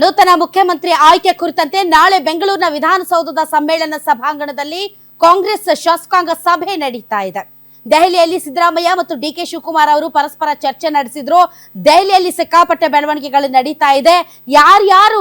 ನೂತನ ಮುಖ್ಯಮಂತ್ರಿ ಆಯ್ಕೆ ಕುರಿತಂತೆ ನಾಳೆ ಬೆಂಗಳೂರಿನ ವಿಧಾನಸೌಧದ ಸಮ್ಮೇಳನ ಸಭಾಂಗಣದಲ್ಲಿ ಕಾಂಗ್ರೆಸ್ ಶಾಸಕಾಂಗ ಸಭೆ ನಡೀತಾ ಇದೆ. ದೆಹಲಿಯಲ್ಲಿ ಸಿದ್ದರಾಮಯ್ಯ ಮತ್ತು ಡಿಕೆ ಶಿವಕುಮಾರ್ ಅವರು ಪರಸ್ಪರ ಚರ್ಚೆ ನಡೆಸಿದ್ರು. ದೆಹಲಿಯಲ್ಲಿ ಸಿಕ್ಕಾಪಟ್ಟೆ ಬೆಳವಣಿಗೆಗಳು ನಡೀತಾ ಇದೆ. ಯಾರ್ಯಾರು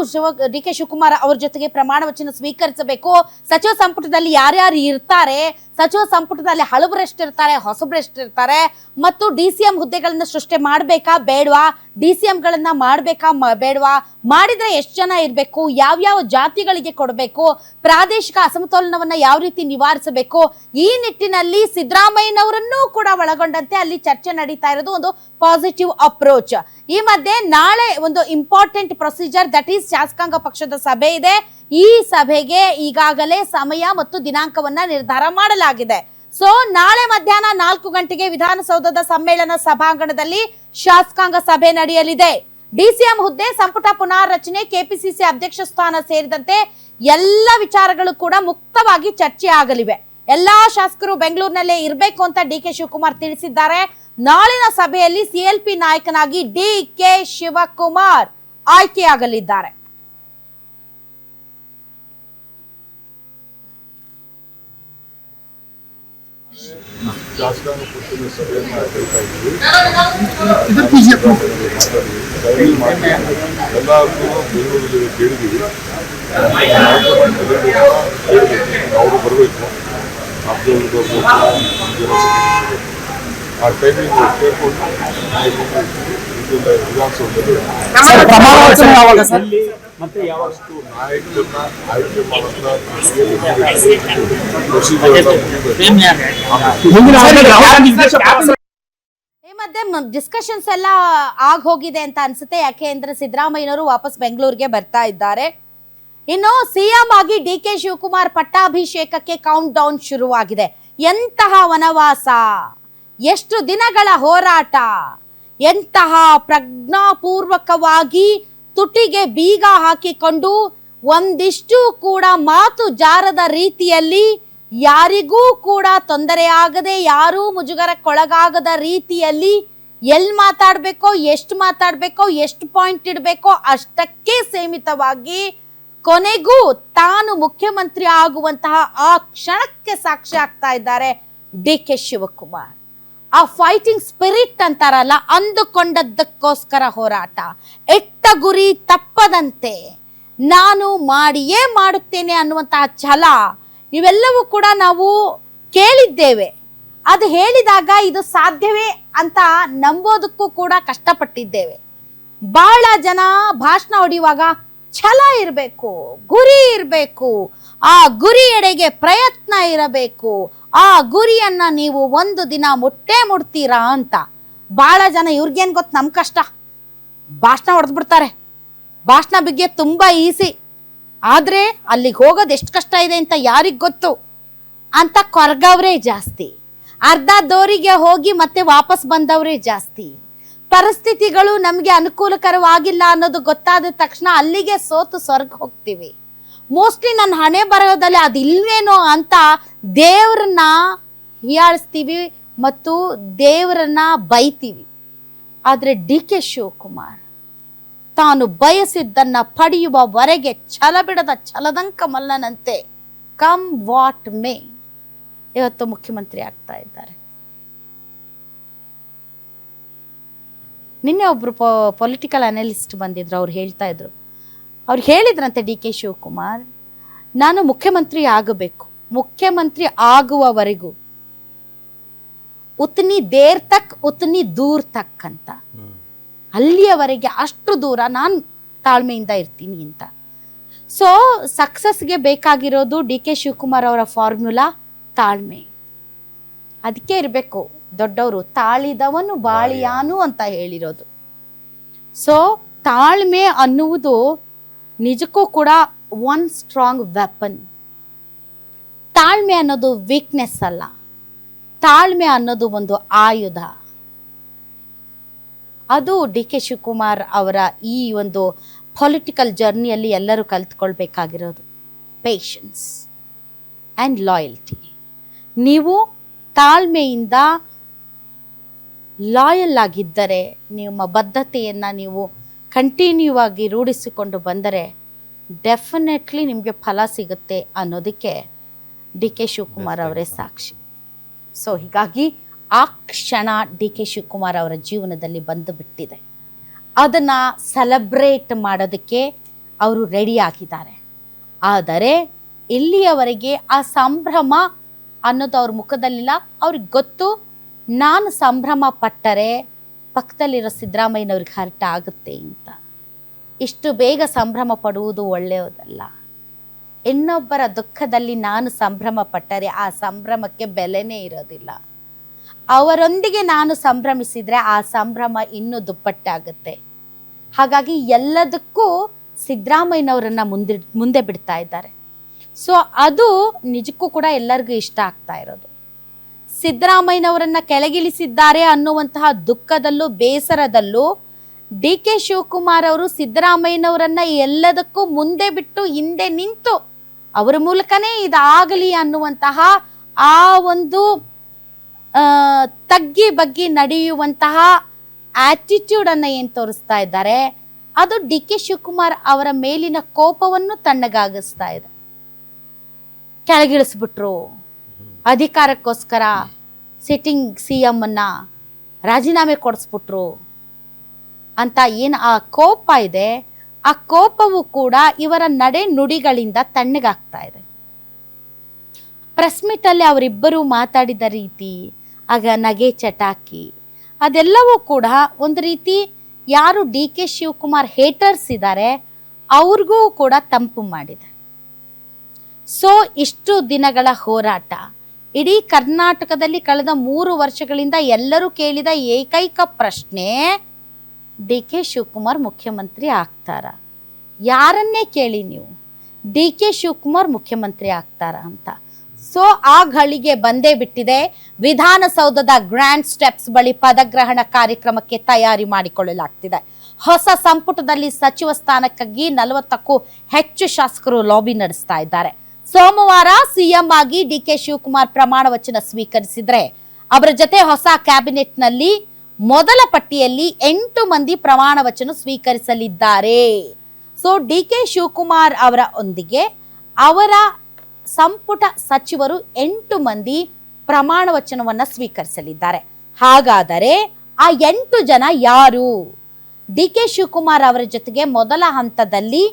ಡಿಕೆ ಶಿವಕುಮಾರ್ ಅವರ ಜೊತೆಗೆ ಪ್ರಮಾಣ ವಚನ ಸ್ವೀಕರಿಸಬೇಕು, ಸಚಿವ ಸಂಪುಟದಲ್ಲಿ ಯಾರ್ಯಾರು ಇರ್ತಾರೆ, ಸಚಿವ ಸಂಪುಟದಲ್ಲಿ ಹಳಬರೆಷ್ಟಿರ್ತಾರೆ, ಹೊಸಬರೆಷ್ಟಿರ್ತಾರೆ, ಮತ್ತು ಡಿಸಿಎಂ ಹುದ್ದೆಗಳನ್ನ ಸೃಷ್ಟಿ ಮಾಡಬೇಕಾ ಬೇಡವಾ, ಡಿಸಿಎಂಗಳನ್ನ ಮಾಡಬೇಕಾ ಬೇಡವಾ, ಮಾಡಿದ್ರೆ ಎಷ್ಟು ಜನ ಇರಬೇಕು, ಯಾವ್ಯಾವ ಜಾತಿಗಳಿಗೆ ಕೊಡಬೇಕು, ಪ್ರಾದೇಶಿಕ ಅಸಮತೋಲನವನ್ನ ಯಾವ ರೀತಿ ನಿವಾರಿಸಬೇಕು, ಈ ನಿಟ್ಟಿನಲ್ಲಿ ಸಿದ್ದರಾಮಯ್ಯನವರನ್ನೂ ಕೂಡ ಒಳಗೊಂಡಂತೆ ಅಲ್ಲಿ ಚರ್ಚೆ ನಡೀತಾ ಇರೋದು ಒಂದು ಪಾಸಿಟಿವ್ ಅಪ್ರೋಚ್. ಈ ಮಧ್ಯೆ ನಾಳೆ ಒಂದು ಇಂಪಾರ್ಟೆಂಟ್ ಪ್ರೊಸೀಜರ್, ದಟ್ ಈಸ್ ಶಾಸಕಾಂಗ ಪಕ್ಷದ ಸಭೆ ಇದೆ. ಈ ಸಭೆಗೆ ಈಗಾಗಲೇ ಸಮಯ ಮತ್ತು ದಿನಾಂಕವನ್ನ ನಿರ್ಧಾರ ಮಾಡಲಾಗಿದೆ. ಸೊ ನಾಳೆ ಮಧ್ಯಾಹ್ನ 4 ಗಂಟೆಗೆ ವಿಧಾನಸೌಧದ ಸಮ್ಮೇಳನ ಸಭಾಂಗಣದಲ್ಲಿ ಶಾಸಕಾಂಗ ಸಭೆ ನಡೆಯಲಿದೆ. ಡಿಸಿಎಂ ಹುದ್ದೆ, ಸಂಪುಟ ಪುನಾರಚನೆ, ಕೆಪಿಸಿಸಿ ಅಧ್ಯಕ್ಷ ಸ್ಥಾನ ಸೇರಿದಂತೆ ಎಲ್ಲ ವಿಚಾರಗಳು ಕೂಡ ಮುಕ್ತವಾಗಿ ಚರ್ಚೆ ಆಗಲಿವೆ. ಎಲ್ಲಾ ಶಾಸಕರು ಬೆಂಗಳೂರಿನಲ್ಲೇ ಇರಬೇಕು ಅಂತ ಡಿಕೆ ಶಿವಕುಮಾರ್ ತಿಳಿಸಿದ್ದಾರೆ. ನಾಳಿನ ಸಭೆಯಲ್ಲಿ ಸಿಎಲ್ಪಿ ನಾಯಕನಾಗಿ ಡಿಕೆ ಶಿವಕುಮಾರ್ ಆಯ್ಕೆಯಾಗಲಿದ್ದಾರೆ. ಶಾಸಕಾಂಗ ಪಕ್ಷದ ಸಭೆಯನ್ನು ಕರೀತಾ ಇದ್ದೀವಿ. ಎಲ್ಲರಿಗೂ ಬೆಂಗಳೂರಲ್ಲಿ ಕೇಳಿದ್ದೀವಿ, ಅವರು ಬರಬೇಕು, ಆ ಟೈಮಿಂಗ್ ಕೇಳ್ಕೊಂಡು ವಿಧಾನಸೌಧದಲ್ಲಿ ಮತ್ತೆ ಯಾವಷ್ಟು ನಾಯಕರನ್ನ ಆಯ್ಕೆ ಮಾಡುವಂತ ಈ ಮಧ್ಯೆ ಡಿಸ್ಕಷನ್ಸ್ ಎಲ್ಲ ಆಗ್ ಹೋಗಿದೆ ಅಂತ ಅನ್ಸುತ್ತೆ. ಯಾಕೆ ಅಂದ್ರೆ ಸಿದ್ದರಾಮಯ್ಯನವರು ವಾಪಸ್ ಬೆಂಗಳೂರಿಗೆ ಬರ್ತಾ ಇದ್ದಾರೆ. ಇನ್ನು ಸಿಎಂ ಆಗಿ ಡಿಕೆ ಶಿವಕುಮಾರ್ ಪಟ್ಟಾಭಿಷೇಕಕ್ಕೆ ಕೌಂಟ್ ಡೌನ್ ಶುರುವಾಗಿದೆ. ಎಂತಹ ವನವಾಸ, ಎಷ್ಟು ದಿನಗಳ ಹೋರಾಟ, ಎಂತಹ ಪ್ರಜ್ಞಾಪೂರ್ವಕವಾಗಿ ತುಟಿಗೆ ಬೀಗ ಹಾಕಿಕೊಂಡು ಒಂದಿಷ್ಟು ಕೂಡ ಮಾತು ಜಾರದ ರೀತಿಯಲ್ಲಿ, ಯಾರಿಗೂ ಕೂಡ ತೊಂದರೆಯಾಗದೆ, ಯಾರೂ ಮುಜುಗರಕ್ಕೊಳಗಾಗದ ರೀತಿಯಲ್ಲಿ ಎಲ್ಲಿ ಮಾತಾಡಬೇಕೋ, ಎಷ್ಟು ಮಾತಾಡಬೇಕೋ, ಎಷ್ಟು ಪಾಯಿಂಟ್ ಇಡಬೇಕೋ ಅಷ್ಟಕ್ಕೆ ಸೀಮಿತವಾಗಿ ಕೊನೆಗೂ ತಾನು ಮುಖ್ಯಮಂತ್ರಿ ಆಗುವಂತಹ ಆ ಕ್ಷಣಕ್ಕೆ ಸಾಕ್ಷಿ ಆಗ್ತಾ ಇದ್ದಾರೆ ಡಿಕೆ ಶಿವಕುಮಾರ್. ಆ ಫೈಟಿಂಗ್ ಸ್ಪಿರಿಟ್ ಅಂತಾರಲ್ಲ, ಅಂದುಕೊಂಡದ್ದಕ್ಕೋಸ್ಕರ ಹೋರಾಟ, ಎಟ್ಟ ಗುರಿ ತಪ್ಪದಂತೆ ನಾನು ಮಾಡಿಯೇ ಮಾಡುತ್ತೇನೆ ಅನ್ನುವಂತಹ ಛಲ, ಇವೆಲ್ಲವೂ ಕೂಡ ನಾವು ಕೇಳಿದ್ದೇವೆ. ಅದು ಹೇಳಿದಾಗ ಇದು ಸಾಧ್ಯವೇ ಅಂತ ನಂಬೋದಕ್ಕೂ ಕೂಡ ಕಷ್ಟಪಟ್ಟಿದ್ದೇವೆ. ಬಹಳ ಜನ ಭಾಷಣ ಹೊಡೆಯುವಾಗ ಛಲ ಇರಬೇಕು, ಗುರಿ ಇರಬೇಕು, ಆ ಗುರಿ ಎಡೆಗೆ ಪ್ರಯತ್ನ ಇರಬೇಕು, ಆ ಗುರಿಯನ್ನ ನೀವು ಒಂದು ದಿನ ಮುಟ್ಟೇ ಮುಟ್ತೀರಾ ಅಂತ. ಬಹಳ ಜನ ಇವ್ರಿಗೇನ್ ಗೊತ್ತು, ನಮ್ ಕಷ್ಟ, ಭಾಷಣ ಹೊಡೆದ್ಬಿಡ್ತಾರೆ, ಭಾಷಣ ಬಗ್ಗೆ ತುಂಬಾ ಈಸಿ, ಆದ್ರೆ ಅಲ್ಲಿಗೆ ಹೋಗೋದು ಎಷ್ಟು ಕಷ್ಟ ಇದೆ ಅಂತ ಯಾರಿಗ್ ಗೊತ್ತು ಅಂತ ಕೊರಗವ್ರೆ ಜಾಸ್ತಿ. ಅರ್ಧ ದೋರಿಗೆ ಹೋಗಿ ಮತ್ತೆ ವಾಪಸ್ ಬಂದವರೇ ಜಾಸ್ತಿ. ಪರಿಸ್ಥಿತಿಗಳು ನಮ್ಗೆ ಅನುಕೂಲಕರವಾಗಿಲ್ಲ ಅನ್ನೋದು ಗೊತ್ತಾದ ತಕ್ಷಣ ಅಲ್ಲಿಗೆ ಸೋತು ಸ್ವರ್ಗ ಹೋಗ್ತೀವಿ. ಮೋಸ್ಟ್ಲಿ ನನ್ನ ಹಣೆ ಬರೋದಲ್ಲಿ ಅದಿಲ್ವೇನೋ ಅಂತ ದೇವ್ರನ್ನ ಹೀಯಾಳಿಸ್ತೀವಿ ಮತ್ತು ದೇವರನ್ನ ಬೈತೀವಿ. ಆದ್ರೆ ಡಿಕೆ ಶಿವಕುಮಾರ್ ತಾನು ಬಯಸಿದ್ದನ್ನ ಪಡೆಯುವವರೆಗೆ ಛಲ ಬಿಡದ ಛಲದಂಕ ಮಲ್ಲನಂತೆ ಕಮ್ ವಾಟ್ ಮೇ ಇವತ್ತು ಮುಖ್ಯಮಂತ್ರಿ ಆಗ್ತಾ ಇದ್ದಾರೆ. ನಿನ್ನೆ ಒಬ್ರು ಪೊಲಿಟಿಕಲ್ ಅನಲಿಸ್ಟ್ ಬಂದಿದ್ರು, ಅವ್ರು ಹೇಳ್ತಾ ಇದ್ರು, ಅವ್ರು ಹೇಳಿದ್ರಂತೆ ಡಿಕೆ ಶಿವಕುಮಾರ್, ನಾನು ಮುಖ್ಯಮಂತ್ರಿ ಆಗಬೇಕು, ಮುಖ್ಯಮಂತ್ರಿ ಆಗುವವರೆಗೂ ಉತ್ನಿ ದೇರ್ ತಕ್ ಉತ್ನಿ ದೂರ್ ತಕ್ ಅಂತ, ಅಲ್ಲಿಯವರೆಗೆ ಅಷ್ಟು ದೂರ ನಾನು ತಾಳ್ಮೆಯಿಂದ ಇರ್ತೀನಿ ಅಂತ. ಸೊ ಸಕ್ಸಸ್ಗೆ ಬೇಕಾಗಿರೋದು ಡಿಕೆ ಶಿವಕುಮಾರ್ ಅವರ ಫಾರ್ಮುಲಾ ತಾಳ್ಮೆ. ಅದಕ್ಕೆ ಇರಬೇಕು ದೊಡ್ಡವರು, ತಾಳಿದವನು ಬಾಳಿಯಾನು ಅಂತ ಹೇಳಿರೋದು. ಸೊ ತಾಳ್ಮೆ ಅನ್ನುವುದು ನಿಜಕ್ಕೂ ಕೂಡ ಒನ್ ಸ್ಟ್ರಾಂಗ್ ವೆಪನ್. ತಾಳ್ಮೆ ಅನ್ನೋದು ವೀಕ್ನೆಸ್ ಅಲ್ಲ, ತಾಳ್ಮೆ ಅನ್ನೋದು ಒಂದು ಆಯುಧ. ಅದು ಡಿ ಕೆ ಶಿವಕುಮಾರ್ ಅವರ ಈ ಒಂದು ಪೊಲಿಟಿಕಲ್ ಜರ್ನಿಯಲ್ಲಿ ಎಲ್ಲರೂ ಕಲ್ತ್ಕೊಳ್ಬೇಕಾಗಿರೋದು ಪೇಷನ್ಸ್ ಆ್ಯಂಡ್ ಲಾಯಲ್ಟಿ. ನೀವು ತಾಳ್ಮೆಯಿಂದ ಲಾಯಲ್ ಆಗಿದ್ದರೆ, ನಿಮ್ಮ ಬದ್ಧತೆಯನ್ನು ನೀವು ಕಂಟಿನ್ಯೂ ಆಗಿ ರೂಢಿಸಿಕೊಂಡು ಬಂದರೆ ಡೆಫಿನೆಟ್ಲಿ ನಿಮಗೆ ಫಲ ಸಿಗುತ್ತೆ ಅನ್ನೋದಕ್ಕೆ ಡಿ ಕೆ ಶಿವಕುಮಾರ್ ಅವರೇ ಸಾಕ್ಷಿ. ಸೊ ಹೀಗಾಗಿ ಆ ಕ್ಷಣ ಡಿ ಕೆ ಶಿವಕುಮಾರ್ ಅವರ ಜೀವನದಲ್ಲಿ ಬಂದು ಬಿಟ್ಟಿದೆ. ಅದನ್ನು ಸೆಲೆಬ್ರೇಟ್ ಮಾಡೋದಕ್ಕೆ ಅವರು ರೆಡಿ ಆಗಿದ್ದಾರೆ. ಆದರೆ ಇಲ್ಲಿಯವರೆಗೆ ಆ ಸಂಭ್ರಮ ಅನ್ನೋದು ಅವ್ರ ಮುಖದಲ್ಲಿಲ್ಲ. ಅವ್ರಿಗೆ ಗೊತ್ತು, ನಾನು ಸಂಭ್ರಮ ಪಟ್ಟರೆ ಪಕ್ಕದಲ್ಲಿರೋ ಸಿದ್ದರಾಮಯ್ಯನವ್ರಿಗೆ ಹರ್ಟ್ ಆಗುತ್ತೆ ಅಂತ. ಇಷ್ಟು ಬೇಗ ಸಂಭ್ರಮ ಪಡುವುದು ಒಳ್ಳೆಯದಲ್ಲ. ಇನ್ನೊಬ್ಬರ ದುಃಖದಲ್ಲಿ ನಾನು ಸಂಭ್ರಮ ಪಟ್ಟರೆ ಆ ಸಂಭ್ರಮಕ್ಕೆ ಬೆಲೆನೇ ಇರೋದಿಲ್ಲ. ಅವರೊಂದಿಗೆ ನಾನು ಸಂಭ್ರಮಿಸಿದರೆ ಆ ಸಂಭ್ರಮ ಇನ್ನೂ ದುಪ್ಪಟ್ಟಾಗುತ್ತೆ. ಹಾಗಾಗಿ ಎಲ್ಲದಕ್ಕೂ ಸಿದ್ದರಾಮಯ್ಯನವರನ್ನ ಮುಂದೆ ಬಿಡ್ತಾ ಇದ್ದಾರೆ. ಸೊ ಅದು ನಿಜಕ್ಕೂ ಕೂಡ ಎಲ್ಲರಿಗೂ ಇಷ್ಟ ಆಗ್ತಾ ಇರೋದು. ಸಿದ್ದರಾಮಯ್ಯನವರನ್ನ ಕೆಳಗಿಳಿಸಿದ್ದಾರೆ ಅನ್ನುವಂತಹ ದುಃಖದಲ್ಲೂ ಬೇಸರದಲ್ಲೂ ಡಿ ಕೆ ಶಿವಕುಮಾರ್ ಅವರು ಸಿದ್ದರಾಮಯ್ಯನವರನ್ನ ಎಲ್ಲದಕ್ಕೂ ಮುಂದೆ ಬಿಟ್ಟು ಹಿಂದೆ ನಿಂತು ಅವರ ಮೂಲಕನೇ ಇದಾಗಲಿ ಅನ್ನುವಂತಹ ಆ ಒಂದು ತಗ್ಗಿ ಬಗ್ಗಿ ನಡೆಯುವಂತಹ ಆಟಿಟ್ಯೂಡನ್ನು ಏನು ತೋರಿಸ್ತಾ ಇದ್ದಾರೆ, ಅದು ಡಿ ಕೆ ಶಿವಕುಮಾರ್ ಅವರ ಮೇಲಿನ ಕೋಪವನ್ನು ತಣ್ಣಗಾಗಿಸ್ತಾ ಇದೆ. ಕೆಳಗಿಳಿಸ್ಬಿಟ್ರು, ಅಧಿಕಾರಕ್ಕೋಸ್ಕರ ಸಿಟ್ಟಿಂಗ್ CM ಅನ್ನ ರಾಜೀನಾಮೆ ಕೊಡಿಸ್ಬಿಟ್ರು ಅಂತ ಏನು ಆ ಕೋಪ ಇದೆ, ಆ ಕೋಪವು ಕೂಡ ಇವರ ನಡೆ ನುಡಿಗಳಿಂದ ತಣ್ಣಗಾಗ್ತಾ ಇದೆ. ಪ್ರೆಸ್ ಮೀಟಲ್ಲಿ ಅವರಿಬ್ಬರು ಮಾತಾಡಿದ ರೀತಿ, ಆಗ ನಗೆ ಚಟಾಕಿ, ಅದೆಲ್ಲವೂ ಕೂಡ ಒಂದು ರೀತಿ ಯಾರು ಡಿ ಕೆ ಶಿವಕುಮಾರ್ ಹೇಟರ್ಸ್ ಇದ್ದಾರೆ ಅವ್ರಿಗೂ ಕೂಡ ತಂಪು ಮಾಡಿದೆ. ಸೊ ಇಷ್ಟು ದಿನಗಳ ಹೋರಾಟ, ಇಡೀ ಕರ್ನಾಟಕದಲ್ಲಿ ಕಳೆದ 3 ವರ್ಷಗಳಿಂದ ಎಲ್ಲರೂ ಕೇಳಿದ ಏಕೈಕ ಪ್ರಶ್ನೆ, ಡಿ ಕೆ ಶಿವಕುಮಾರ್ ಮುಖ್ಯಮಂತ್ರಿ ಆಗ್ತಾರ? ಯಾರನ್ನೇ ಕೇಳಿ ನೀವು, ಡಿ ಕೆ ಶಿವಕುಮಾರ್ ಮುಖ್ಯಮಂತ್ರಿ ಆಗ್ತಾರ ಅಂತ. ಸೊ ಆ ಘಳಿಗೆ ಬಂದೇ ಬಿಟ್ಟಿದೆ. ವಿಧಾನಸೌಧದ ಗ್ರ್ಯಾಂಡ್ ಸ್ಟೆಪ್ಸ್ ಬಳಿ ಪದಗ್ರಹಣ ಕಾರ್ಯಕ್ರಮಕ್ಕೆ ತಯಾರಿ ಮಾಡಿಕೊಳ್ಳಲಾಗ್ತಿದೆ. ಹೊಸ ಸಂಪುಟದಲ್ಲಿ ಸಚಿವ ಸ್ಥಾನಕ್ಕಾಗಿ 40ಕ್ಕೂ ಹೆಚ್ಚು ಶಾಸಕರು ಲಾಬಿ ನಡೆಸ್ತಾ ಇದ್ದಾರೆ. ಸೋಮವಾರ CM ಆಗಿ ಡಿ ಕೆ ಶಿವಕುಮಾರ್ ಪ್ರಮಾಣ ವಚನ ಸ್ವೀಕರಿಸಿದ್ರೆ, ಅವರ ಜೊತೆ ಹೊಸ ಕ್ಯಾಬಿನೆಟ್ನಲ್ಲಿ ಮೊದಲ ಪಟ್ಟಿಯಲ್ಲಿ 8 ಮಂದಿ ಪ್ರಮಾಣ ವಚನ ಸ್ವೀಕರಿಸಲಿದ್ದಾರೆ. ಸೊ ಡಿ ಕೆ ಶಿವಕುಮಾರ್ ಅವರ ಒಂದಿಗೆ ಅವರ ಸಂಪುಟ ಸಚಿವರು 8 ಮಂದಿ ಪ್ರಮಾಣ ವಚನವನ್ನ ಸ್ವೀಕರಿಸಲಿದ್ದಾರೆ. ಹಾಗಾದರೆ ಆ 8 ಜನ ಯಾರು? ಡಿ ಕೆ ಶಿವಕುಮಾರ್ ಅವರ ಜೊತೆಗೆ ಮೊದಲ ಹಂತದಲ್ಲಿ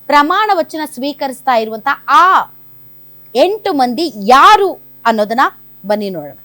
ಪ್ರಮಾಣ ವಚನ ಸ್ವೀಕರಿಸ್ತಾ ಇರುವಂತಹ ಆ 8 ಮಂದಿ ಯಾರು ಅನ್ನೋದನ್ನ ಬನ್ನಿ ನೋಡೋಣ.